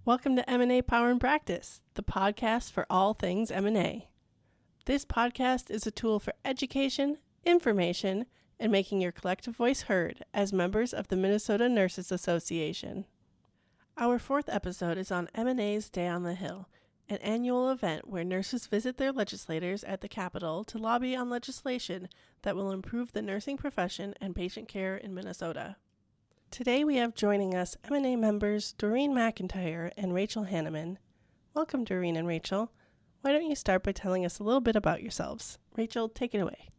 Welcome to MNA Power and Practice, the podcast for all things MNA. This podcast is a tool for education, information, and making your collective voice heard as members of the Minnesota Nurses Association. Our fourth episode is on MNA's Day on the Hill, an annual event where nurses visit their legislators at the Capitol to lobby on legislation that will improve the nursing profession and patient care in Minnesota. Today we have joining us MNA members Doreen McIntyre and Rachel Hanneman. Welcome, Doreen and Rachel. Why don't you start by telling us a little bit about yourselves? Rachel, take it away.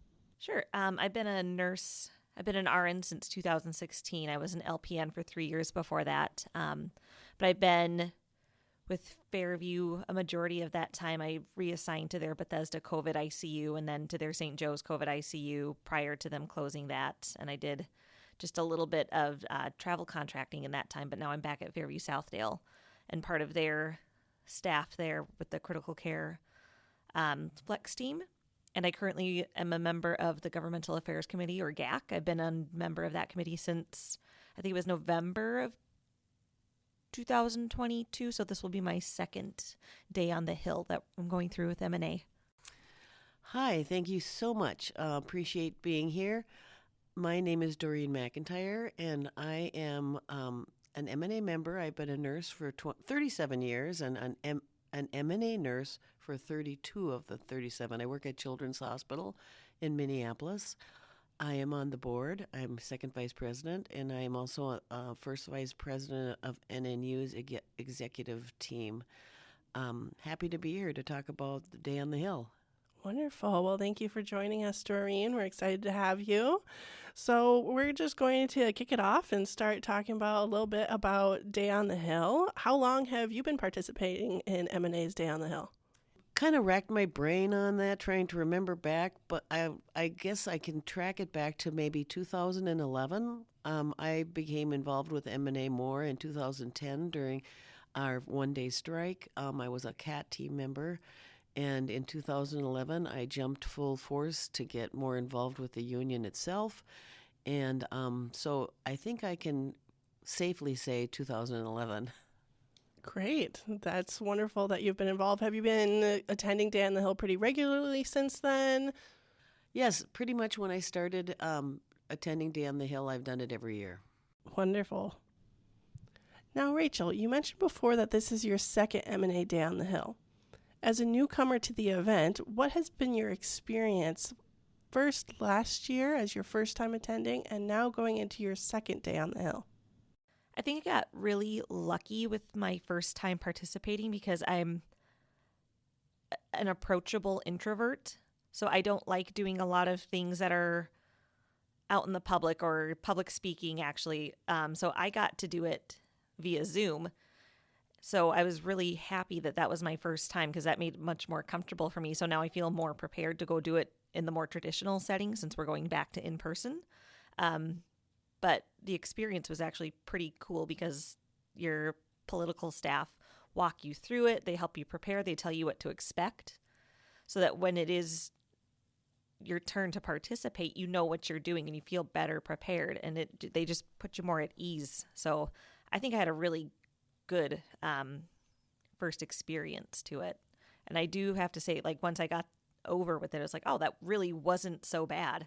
Sure. I've been a nurse. I've been an RN since 2016. I was an LPN for 3 years before that. But I've been with Fairview a majority of that time. I reassigned to their Bethesda COVID ICU and then to their St. Joe's COVID ICU prior to them closing that. And I did just a little bit of travel contracting in that time, but now I'm back at Fairview Southdale and part of their staff there with the critical care flex team. And I currently am a member of the Governmental Affairs Committee, or GAC. I've been a member of that committee since, I think it was November of 2022, so this will be my second day on the Hill that I'm going through with MNA. Hi, thank you so much. Appreciate being here. My name is Doreen McIntyre, and I am an MNA member. I've been a nurse for 37 years and an MNA nurse for 32 of the 37. I work at Children's Hospital in Minneapolis. I am on the board. I'm second vice president, and I am also first vice president of NNU's executive team. Happy to be here to talk about the Day on the Hill. Wonderful. Well, thank you for joining us, Doreen. We're excited to have you. So we're just going to kick it off and start talking about a little bit about Day on the Hill. How long have you been participating in MNA's Day on the Hill? Kind of racked my brain on that, trying to remember back, but I guess I can track it back to maybe 2011. I became involved with MNA more in 2010 during our one-day strike. I was a CAT team member. And in 2011, I jumped full force to get more involved with the union itself. And so I think I can safely say 2011. Great. That's wonderful that you've been involved. Have you been attending Day on the Hill pretty regularly since then? Yes, pretty much when I started attending Day on the Hill, I've done it every year. Wonderful. Now, Rachel, you mentioned before that this is your second MNA Day on the Hill. As a newcomer to the event, what has been your experience first last year as your first time attending and now going into your second day on the Hill? I think I got really lucky with my first time participating because I'm an approachable introvert. So I don't like doing a lot of things that are out in the public or public speaking, actually. So I got to do it via Zoom. So I was really happy that that was my first time because that made it much more comfortable for me. So now I feel more prepared to go do it in the more traditional setting since we're going back to in-person. But the experience was actually pretty cool because your political staff walk you through it. They help you prepare. They tell you what to expect so that when it is your turn to participate, you know what you're doing and you feel better prepared. And they just put you more at ease. So I think I had a really good first experience to it. And I do have to say, like, once I got over with it, I was like, oh, that really wasn't so bad.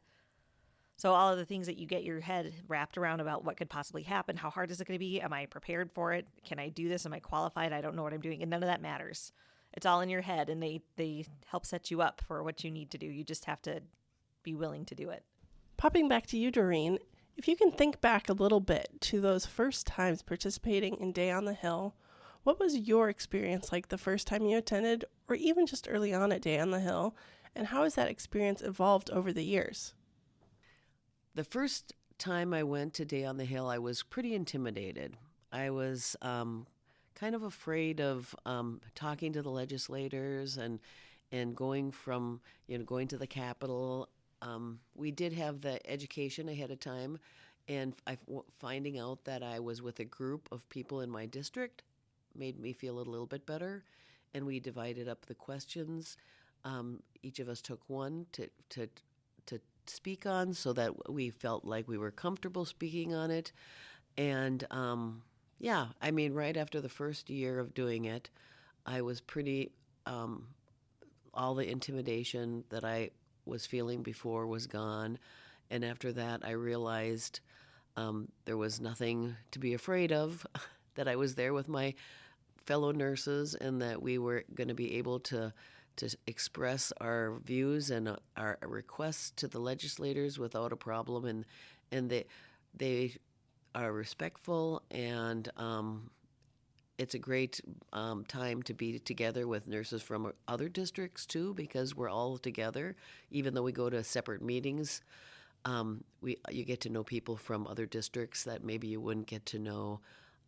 So all of the things that you get your head wrapped around about what could possibly happen, how hard is it going to be? Am I prepared for it? Can I do this? Am I qualified? I don't know what I'm doing. And none of that matters. It's all in your head, and they help set you up for what you need to do. You just have to be willing to do it. Popping back to you, Doreen, if you can think back a little bit to those first times participating in Day on the Hill, what was your experience like the first time you attended, or even just early on at Day on the Hill, and how has that experience evolved over the years? The first time I went to Day on the Hill, I was pretty intimidated. I was kind of afraid of talking to the legislators and going going to the Capitol. We did have the education ahead of time, and finding out that I was with a group of people in my district made me feel a little bit better, and we divided up the questions. Each of us took one to speak on so that we felt like we were comfortable speaking on it. And Yeah, I mean, right after the first year of doing it, I was pretty, all the intimidation that I was feeling before was gone. And after that, I realized there was nothing to be afraid of, that I was there with my fellow nurses and that we were going to be able to express our views and our requests to the legislators without a problem. And they are respectful, and it's a great time to be together with nurses from other districts too, because we're all together, even though we go to separate meetings. You get to know people from other districts that maybe you wouldn't get to know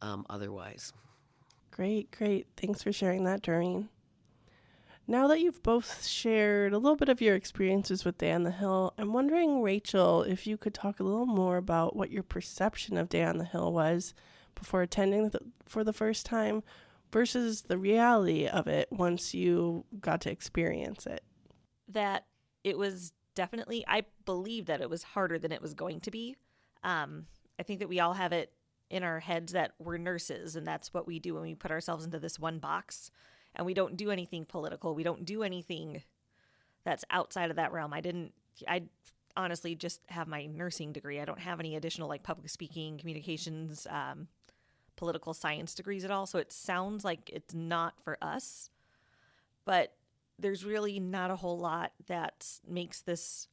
otherwise. Great, great. Thanks for sharing that, Doreen. Now that you've both shared a little bit of your experiences with Day on the Hill, I'm wondering, Rachel, if you could talk a little more about what your perception of Day on the Hill was before attending for the first time versus the reality of it once you got to experience it. That it was definitely, I believe that it was harder than it was going to be. I think that we all have it in our heads that we're nurses and that's what we do when we put ourselves into this one box, and we don't do anything political. We don't do anything that's outside of that realm. I honestly just have my nursing degree. I don't have any additional like public speaking, communications, political science degrees at all. So it sounds like it's not for us, but there's really not a whole lot that makes this.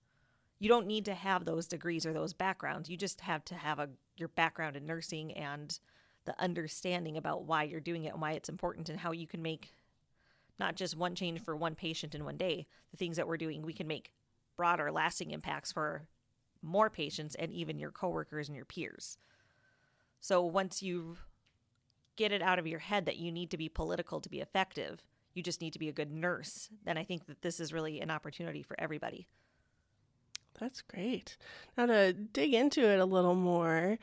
You don't need to have those degrees or those backgrounds. You just have to have your background in nursing and the understanding about why you're doing it and why it's important and how you can make not just one change for one patient in one day. The things that we're doing, we can make broader, lasting impacts for more patients and even your coworkers and your peers. So once you get it out of your head that you need to be political to be effective, you just need to be a good nurse, then I think that this is really an opportunity for everybody. That's great. Now to dig into it a little more,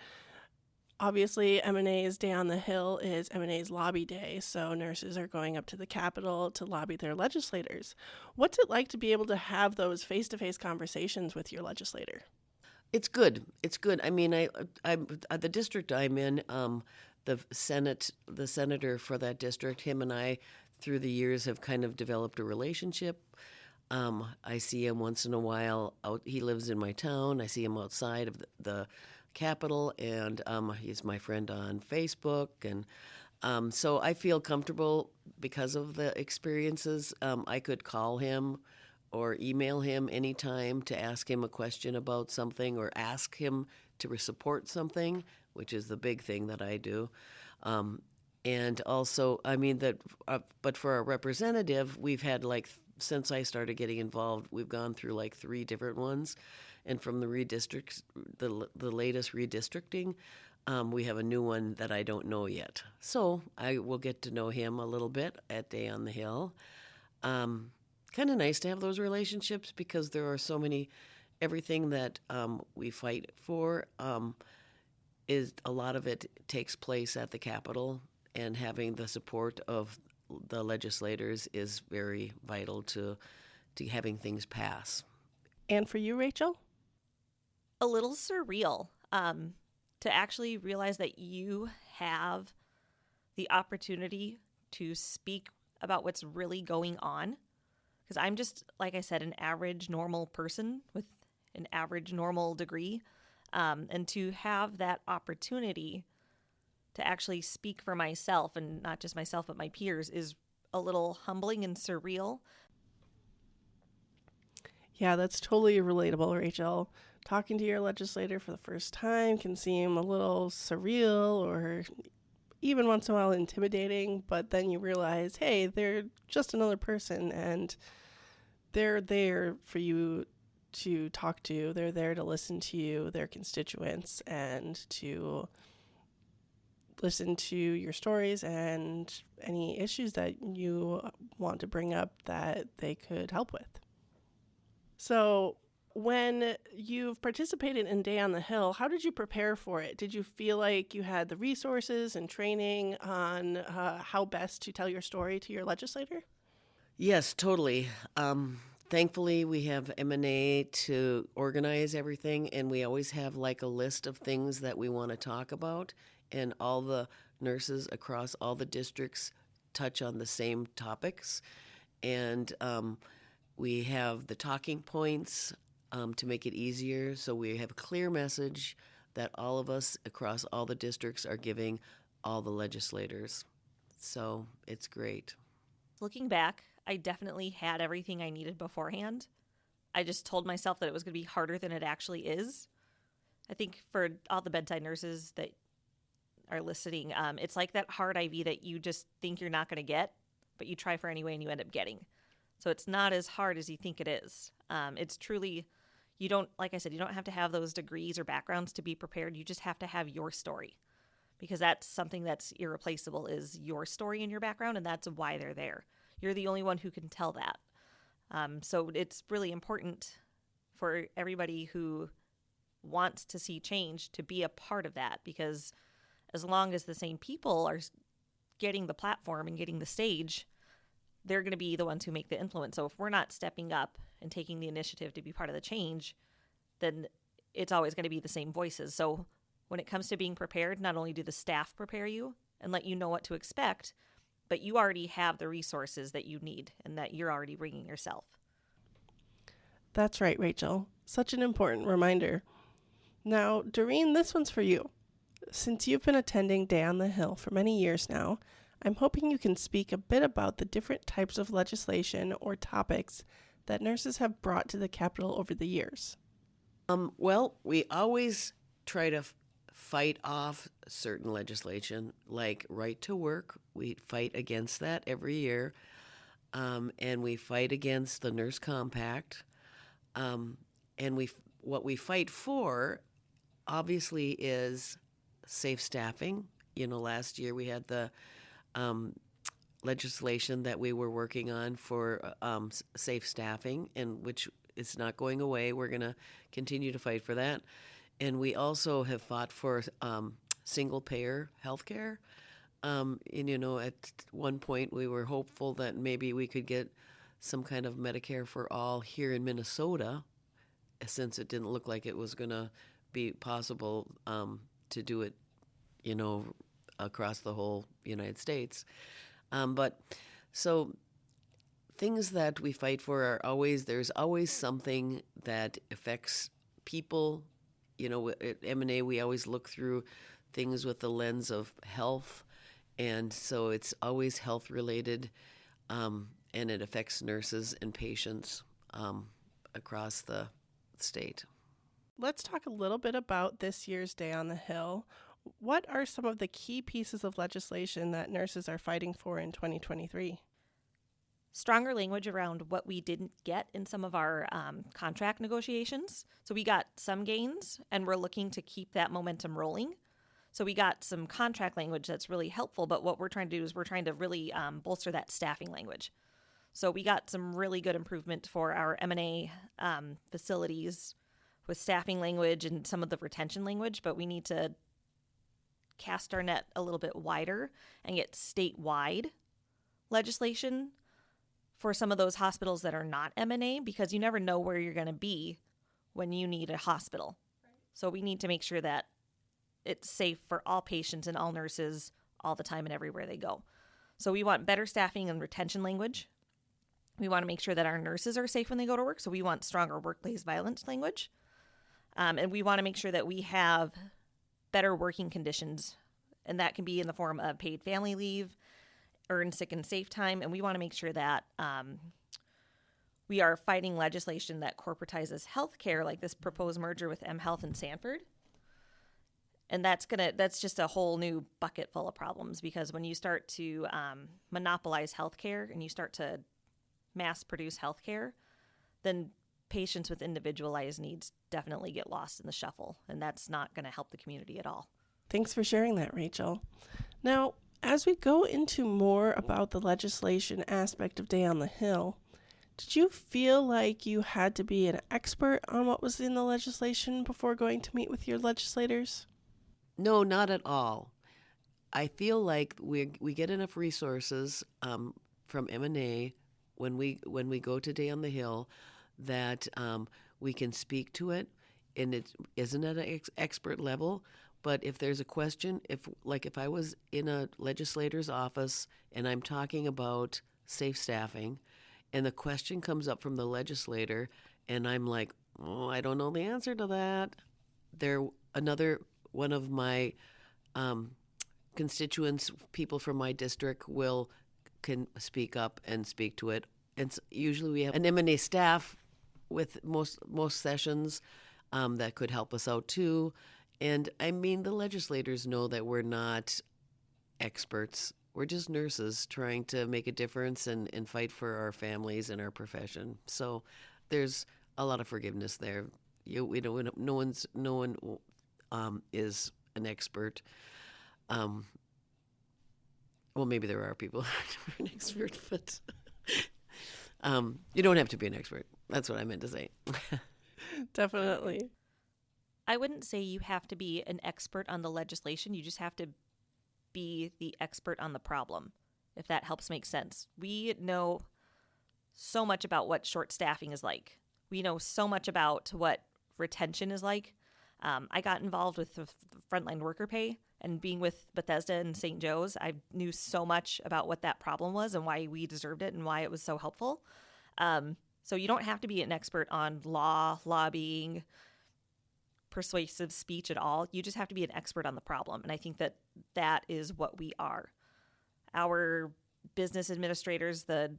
obviously MNA's Day on the Hill is MNA's lobby day, so nurses are going up to the Capitol to lobby their legislators. What's it like to be able to have those face-to-face conversations with your legislator? It's good. It's good. I mean, I the district I'm in, the senator for that district, him and I, through the years, have kind of developed a relationship. I see him once in a while. He lives in my town. I see him outside of the Capitol, and he's my friend on Facebook. And so I feel comfortable because of the experiences. I could call him or email him anytime to ask him a question about something or ask him to support something, which is the big thing that I do. And also, I mean, but for a representative, we've had since I started getting involved, we've gone through 3 different ones. And from the the latest redistricting, we have a new one that I don't know yet. So I will get to know him a little bit at Day on the Hill. Kind of nice to have those relationships because there are so many, everything that we fight for is a lot of it takes place at the Capitol, and having the support of the legislators is very vital to having things pass. And for you, Rachel? A little surreal to actually realize that you have the opportunity to speak about what's really going on. Because I'm just, like I said, an average normal person with an average normal degree. And to have that opportunity to actually speak for myself, and not just myself, but my peers, is a little humbling and surreal. Yeah, that's totally relatable, Rachel. Talking to your legislator for the first time can seem a little surreal or even once in a while intimidating, but then you realize, hey, they're just another person and they're there for you to talk to. They're there to listen to you, their constituents, and to listen to your stories and any issues that you want to bring up that they could help with. So when you've participated in Day on the Hill, how did you prepare for it? Did you feel like you had the resources and training on how best to tell your story to your legislator? Yes, totally. Thankfully, we have MNA to organize everything, and we always have a list of things that we want to talk about, and all the nurses across all the districts touch on the same topics. And we have the talking points to make it easier. So we have a clear message that all of us across all the districts are giving all the legislators. So it's great. Looking back, I definitely had everything I needed beforehand. I just told myself that it was going to be harder than it actually is. I think for all the bedside nurses that are listening, it's like that hard IV that you just think you're not going to get, but you try for anyway and you end up getting. So it's not as hard as you think it is. It's truly, you don't, like I said, you don't have to have those degrees or backgrounds to be prepared. You just have to have your story, because that's something that's irreplaceable, is your story and your background, and that's why they're there. You're the only one who can tell that. So it's really important for everybody who wants to see change to be a part of that, because as long as the same people are getting the platform and getting the stage, they're going to be the ones who make the influence. So if we're not stepping up and taking the initiative to be part of the change, then it's always going to be the same voices. So when it comes to being prepared, not only do the staff prepare you and let you know what to expect, but you already have the resources that you need and that you're already bringing yourself. That's right, Rachel. Such an important reminder. Now, Doreen, this one's for you. Since you've been attending Day on the Hill for many years now, I'm hoping you can speak a bit about the different types of legislation or topics that nurses have brought to the Capitol over the years. Well, we always try to fight off certain legislation, like right to work. We fight against that every year, and we fight against the Nurse Compact. And what we fight for, obviously, is safe staffing. Last year we had the legislation that we were working on for safe staffing, and which is not going away. We're going to continue to fight for that. And we also have fought for single-payer health care. And, at one point we were hopeful that maybe we could get some kind of Medicare for all here in Minnesota, since it didn't look like it was going to be possible to do it, across the whole United States. But so things that we fight for are there's always something that affects people. At MNA, we always look through things with the lens of health, and so it's always health related, and it affects nurses and patients across the state. Let's talk a little bit about this year's Day on the Hill. What are some of the key pieces of legislation that nurses are fighting for in 2023? Stronger language around what we didn't get in some of our contract negotiations. So we got some gains, and we're looking to keep that momentum rolling. So we got some contract language that's really helpful, but what we're trying to do is we're trying to really bolster that staffing language. So we got some really good improvement for our MNA facilities with staffing language and some of the retention language, but we need to cast our net a little bit wider and get statewide legislation for some of those hospitals that are not MNA, because you never know where you're going to be when you need a hospital. Right. So we need to make sure that it's safe for all patients and all nurses all the time and everywhere they go. So we want better staffing and retention language. We want to make sure that our nurses are safe when they go to work. So we want stronger workplace violence language. And we want to make sure that we have better working conditions. And that can be in the form of paid family leave, earned sick and safe time. And we want to make sure that we are fighting legislation that corporatizes healthcare, like this proposed merger with mHealth and Sanford. And that's just a whole new bucket full of problems, because when you start to monopolize healthcare and you start to mass produce healthcare, then patients with individualized needs definitely get lost in the shuffle, and that's not going to help the community at all. Thanks for sharing that, Rachel. Now, as we go into more about the legislation aspect of Day on the Hill, did you feel like you had to be an expert on what was in the legislation before going to meet with your legislators? No, not at all. I feel like we get enough resources from MNA when we go to Day on the Hill that we can speak to it, and it isn't at an expert level. But if there's a question, if I was in a legislator's office and I'm talking about safe staffing, and the question comes up from the legislator, and I'm like, oh, I don't know the answer to that. Another one of my constituents, people from my district, can speak up and speak to it. And usually we have an MNA staff with most sessions that could help us out too. And I mean, the legislators know that we're not experts. We're just nurses trying to make a difference and fight for our families and our profession. So there's a lot of forgiveness there. No one is an expert. Well, maybe there are people who are an expert, but you don't have to be an expert. That's what I meant to say. Definitely. I wouldn't say you have to be an expert on the legislation. You just have to be the expert on the problem, if that helps make sense. We know so much about what short staffing is like. We know so much about what retention is like. I got involved with the frontline worker pay, and being with Bethesda and St. Joe's, I knew so much about what that problem was and why we deserved it and why it was so helpful. So you don't have to be an expert on law, lobbying, persuasive speech at all. You just have to be an expert on the problem. And I think that is what we are. Our business administrators, the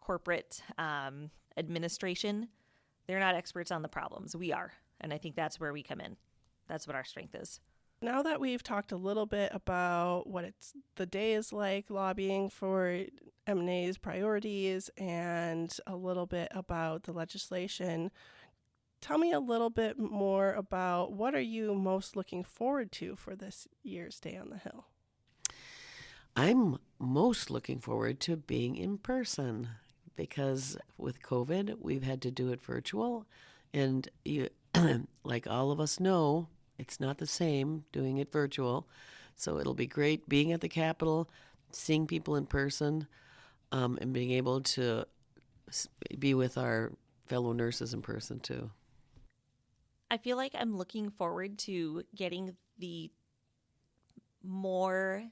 corporate administration, they're not experts on the problems. We are. And I think that's where we come in. That's what our strength is. Now that we've talked a little bit about what the day is like lobbying for MNA's priorities and a little bit about the legislation, tell me a little bit more about what are you most looking forward to for this year's Day on the Hill? I'm most looking forward to being in person because with COVID, we've had to do it virtual. And like all of us know, it's not the same doing it virtual. So it'll be great being at the Capitol, seeing people in person, and being able to be with our fellow nurses in person too. I feel like I'm looking forward to getting the more,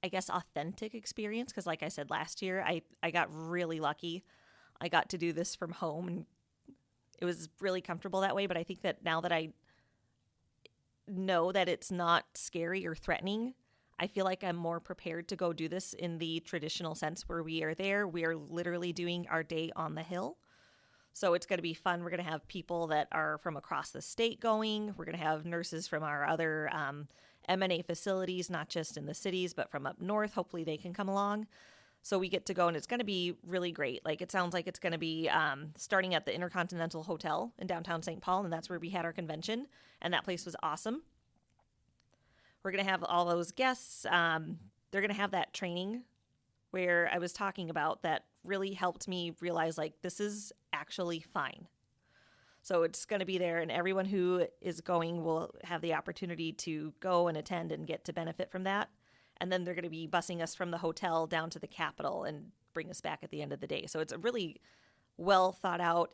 I guess, authentic experience. Because like I said, last year, I got really lucky. I got to do this from home, and it was really comfortable that way. But I think that now that I know that it's not scary or threatening, I feel like I'm more prepared to go do this in the traditional sense where we are there. We are literally doing our day on the Hill. So it's going to be fun. We're going to have people that are from across the state going. We're going to have nurses from our other MNA facilities, not just in the cities, but from up north. Hopefully they can come along. So we get to go, and it's going to be really great. Like, it sounds like it's going to be starting at the Intercontinental Hotel in downtown St. Paul, and that's where we had our convention, and that place was awesome. We're going to have all those guests. They're going to have that training where I was talking about that really helped me realize, like, this is actually fine. So it's going to be there, and everyone who is going will have the opportunity to go and attend and get to benefit from that. And then they're going to be busing us from the hotel down to the Capitol and bring us back at the end of the day. So it's a really well thought out,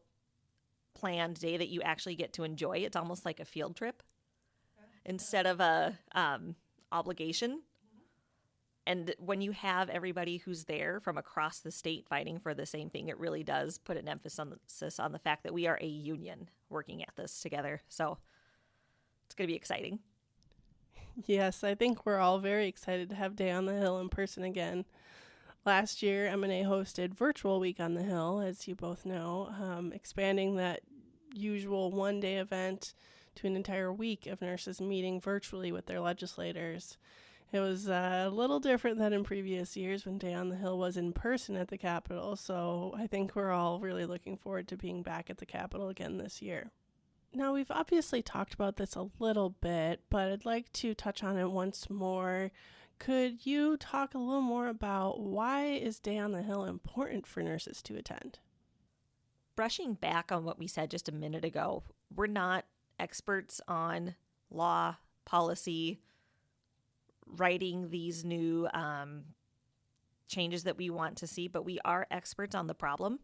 planned day that you actually get to enjoy. It's almost like a field trip instead of a obligation. And when you have everybody who's there from across the state fighting for the same thing, it really does put an emphasis on the fact that we are a union working at this together. So it's going to be exciting. Yes, I think we're all very excited to have Day on the Hill in person again. Last year, MNA hosted Virtual Week on the Hill, as you both know, expanding that usual one-day event to an entire week of nurses meeting virtually with their legislators. It was a little different than in previous years when Day on the Hill was in person at the Capitol, so I think we're all really looking forward to being back at the Capitol again this year. Now, we've obviously talked about this a little bit, but I'd like to touch on it once more. Could you talk a little more about why is Day on the Hill important for nurses to attend? Brushing back on what we said just a minute ago, we're not experts on law, policy, writing these new changes that we want to see, but we are experts on the problem.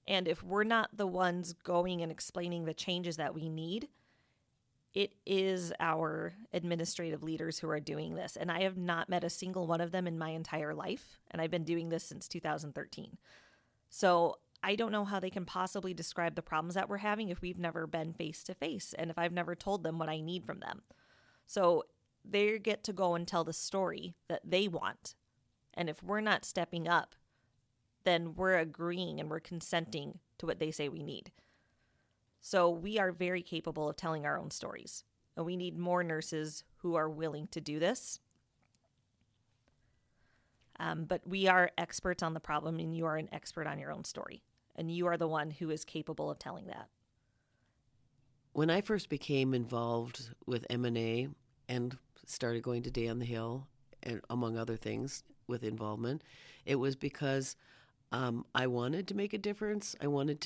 And if we're not the ones going and explaining the changes that we need, it is our administrative leaders who are doing this. And I have not met a single one of them in my entire life. And I've been doing this since 2013. So I don't know how they can possibly describe the problems that we're having if we've never been face to face and if I've never told them what I need from them. So they get to go and tell the story that they want. And if we're not stepping up, then we're agreeing and we're consenting to what they say we need. So we are very capable of telling our own stories. And we need more nurses who are willing to do this. But we are experts on the problem, and you are an expert on your own story. And you are the one who is capable of telling that. When I first became involved with MNA and started going to Day on the Hill, and among other things with involvement, it was because I wanted to make a difference. I wanted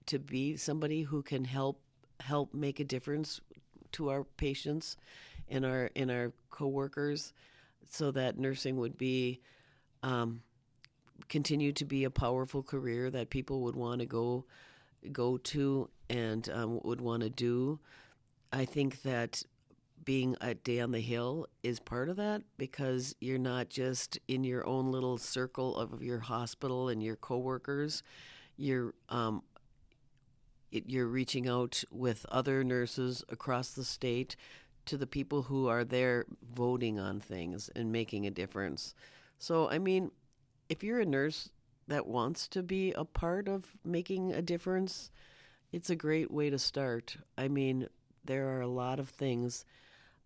to be somebody who can help make a difference to our patients and our coworkers, so that nursing would be continue to be a powerful career that people would want to go to and would want to do. I think that being a Day on the Hill is part of that, because you're not just in your own little circle of your hospital and your coworkers. You're reaching out with other nurses across the state to the people who are there voting on things and making a difference. So, I mean, if you're a nurse that wants to be a part of making a difference, it's a great way to start. I mean, there are a lot of things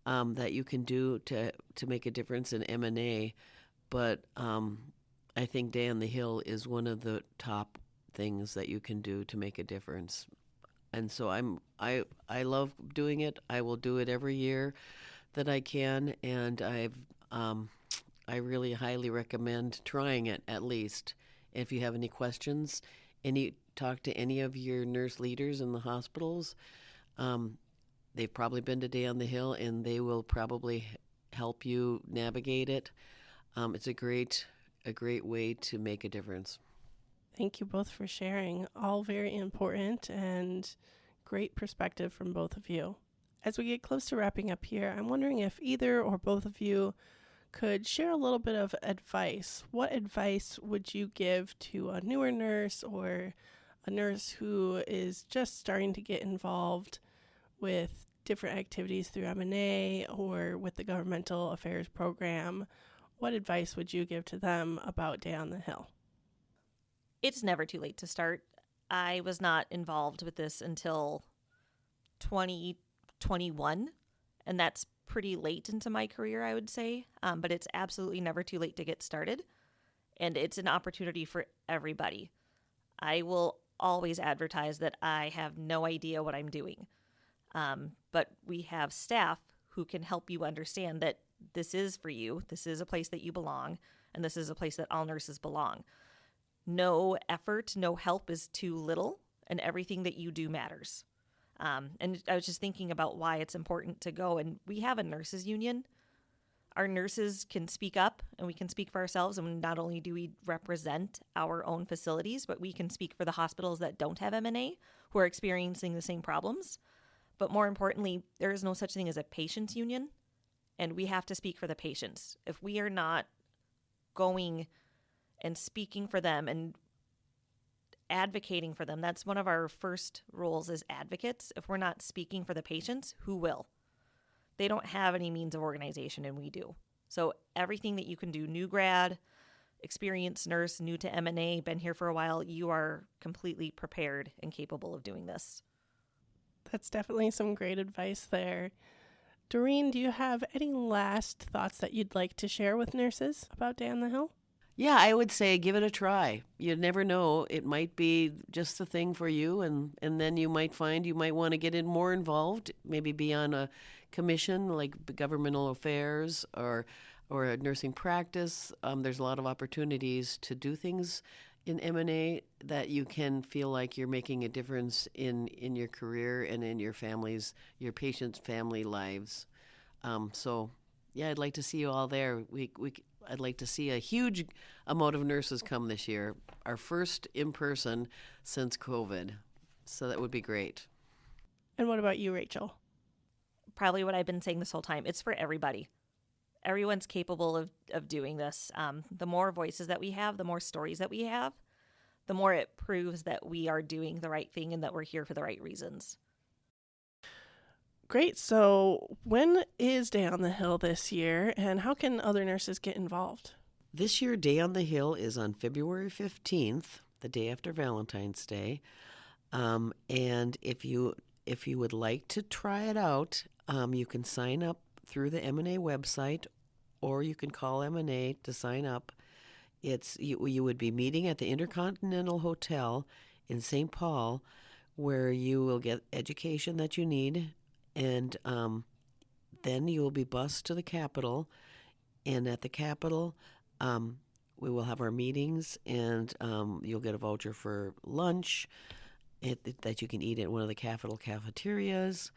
that you can do to make a difference in MNA, but I think Day on the Hill is one of the top things that you can do to make a difference. And so I love doing it. I will do it every year that I can, and I really highly recommend trying it at least. If you have any questions, talk to any of your nurse leaders in the hospitals. They've probably been to Day on the Hill, and they will probably help you navigate it. It's a great way to make a difference. Thank you both for sharing. All very important and great perspective from both of you. As we get close to wrapping up here, I'm wondering if either or both of you could share a little bit of advice. What advice would you give to a newer nurse or a nurse who is just starting to get involved with different activities through MNA or with the governmental affairs program? What advice would you give to them about Day on the Hill? It's never too late to start. I was not involved with this until 2021, and that's pretty late into my career, I would say. But it's absolutely never too late to get started, and it's an opportunity for everybody. I will always advertise that I have no idea what I'm doing, but we have staff who can help you understand that this is for you, this is a place that you belong, and this is a place that all nurses belong. No effort, no help is too little, and everything that you do matters. And I was just thinking about why it's important to go. And we have a nurses union. Our nurses can speak up, and we can speak for ourselves. And not only do we represent our own facilities, but we can speak for the hospitals that don't have MNA, who are experiencing the same problems. But more importantly, there is no such thing as a patients union, and we have to speak for the patients. If we are not going and speaking for them and advocating for them, that's one of our first roles as advocates. If we're not speaking for the patients, who will? They don't have any means of organization, and we do. So everything that you can do, new grad, experienced nurse, new to MNA, been here for a while, you are completely prepared and capable of doing this. That's definitely some great advice there. Doreen, do you have any last thoughts that you'd like to share with nurses about Day on the Hill? Yeah, I would say give it a try. You never know. It might be just the thing for you, and then you might find you might want to get more involved, maybe be on a commission like governmental affairs or a nursing practice. There's a lot of opportunities to do things in M&A that you can feel like you're making a difference in your career and in your patients' family lives. So, yeah, I'd like to see you all there. I'd like to see a huge amount of nurses come this year, our first in person since COVID. So that would be great. And what about you, Rachel? probably what I've been saying this whole time. It's for everybody. Everyone's capable of doing this. The more voices that we have, the more stories that we have, the more it proves that we are doing the right thing and that we're here for the right reasons. Great. So when is Day on the Hill this year, and how can other nurses get involved? This year, Day on the Hill is on February 15th, the day after Valentine's Day. And if you would like to try it out, you can sign up through the MNA website, or you can call MNA to sign up. You would be meeting at the Intercontinental Hotel in St. Paul, where you will get education that you need, and then you will be bused to the Capitol. And at the Capitol, we will have our meetings, and you'll get a voucher for lunch that you can eat at one of the Capitol cafeterias.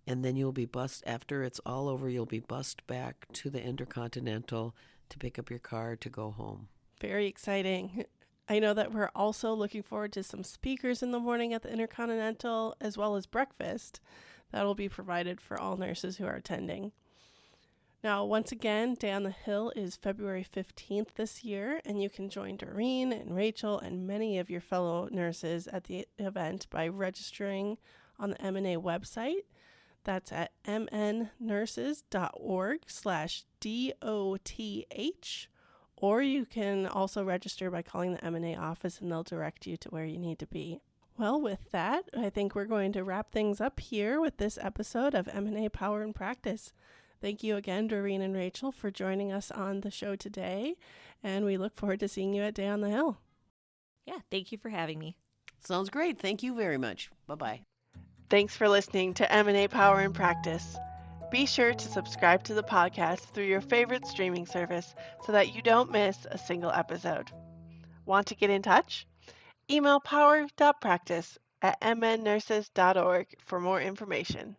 And then you'll be bused, after it's all over, you'll be bused back to the Intercontinental to pick up your car to go home. Very exciting. I know that we're also looking forward to some speakers in the morning at the Intercontinental, as well as breakfast that will be provided for all nurses who are attending. Now, once again, Day on the Hill is February 15th this year, and you can join Doreen and Rachel and many of your fellow nurses at the event by registering on the MNA website. That's at mnnurses.org/DOTH, or you can also register by calling the MNA office, and they'll direct you to where you need to be. Well, with that, I think we're going to wrap things up here with this episode of MNA Power in Practice. Thank you again, Doreen and Rachel, for joining us on the show today, and we look forward to seeing you at Day on the Hill. Yeah, thank you for having me. Sounds great. Thank you very much. Bye-bye. Thanks for listening to M&A Power in Practice. Be sure to subscribe to the podcast through your favorite streaming service so that you don't miss a single episode. Want to get in touch? Email power.practice@mnnurses.org for more information.